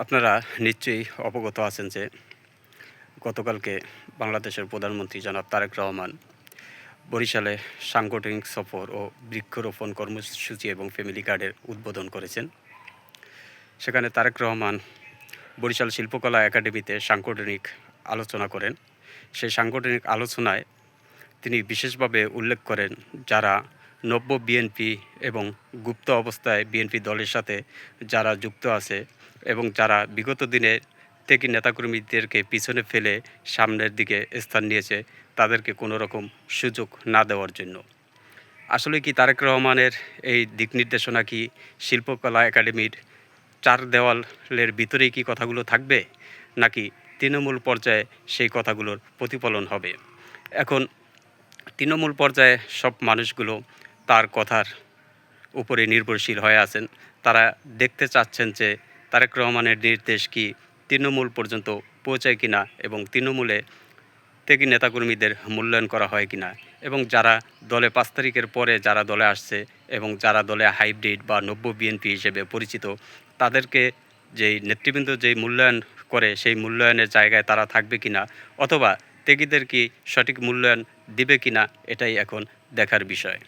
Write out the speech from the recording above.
আপনারা নিশ্চয়ই অবগত আছেন যে গতকালকে বাংলাদেশের প্রধানমন্ত্রী জনাব তারেক রহমান বরিশালে সাংগঠনিক সফর ও বৃক্ষরোপণ কর্মসূচি এবং ফ্যামিলি কার্ডের উদ্বোধন করেছেন। সেখানে তারেক রহমান বরিশাল শিল্পকলা একাডেমিতে সাংগঠনিক আলোচনা করেন। সেই সাংগঠনিক আলোচনায় তিনি বিশেষভাবে উল্লেখ করেন যারা নব্য বিএনপি এবং গুপ্ত অবস্থায় বিএনপি দলের সাথে যারা যুক্ত আছে এবং যারা বিগত দিনে থেকে নেতাকর্মীদেরকে পিছনে ফেলে সামনের দিকে স্থান নিয়েছে তাদেরকে কোনো রকম সুযোগ না দেওয়ার জন্য। আসলে কি তারেক রহমানের এই দিক নির্দেশনা কি শিল্পকলা একাডেমির চার দেওয়ালের ভিতরেই কি কথাগুলো থাকবে, নাকি তৃণমূল পর্যায়ে সেই কথাগুলোর প্রতিফলন হবে? এখন তৃণমূল পর্যায়ে সব মানুষগুলো তার কথার উপরে নির্ভরশীল হয়ে আছেন। তারা দেখতে চাচ্ছেন যে তারেক রহমানের নির্দেশ কি তৃণমূল পর্যন্ত পৌঁছায় কিনা এবং তৃণমূলে থেকে নেতাকর্মীদের মূল্যায়ন করা হয় কিনা, এবং যারা দলে 5 তারিখের পরে যারা দলে আসছে এবং যারা দলে হাইব্রিড বা নব্য বিএনপি হিসেবে পরিচিত, তাদেরকে যেই নেতৃবৃন্দ যেই মূল্যায়ন করে সেই মূল্যায়নের জায়গায় তারা থাকবে কিনা, অথবা ত্যাগীদের কি সঠিক মূল্যায়ন দিবে কিনা, এটাই এখন দেখার বিষয়।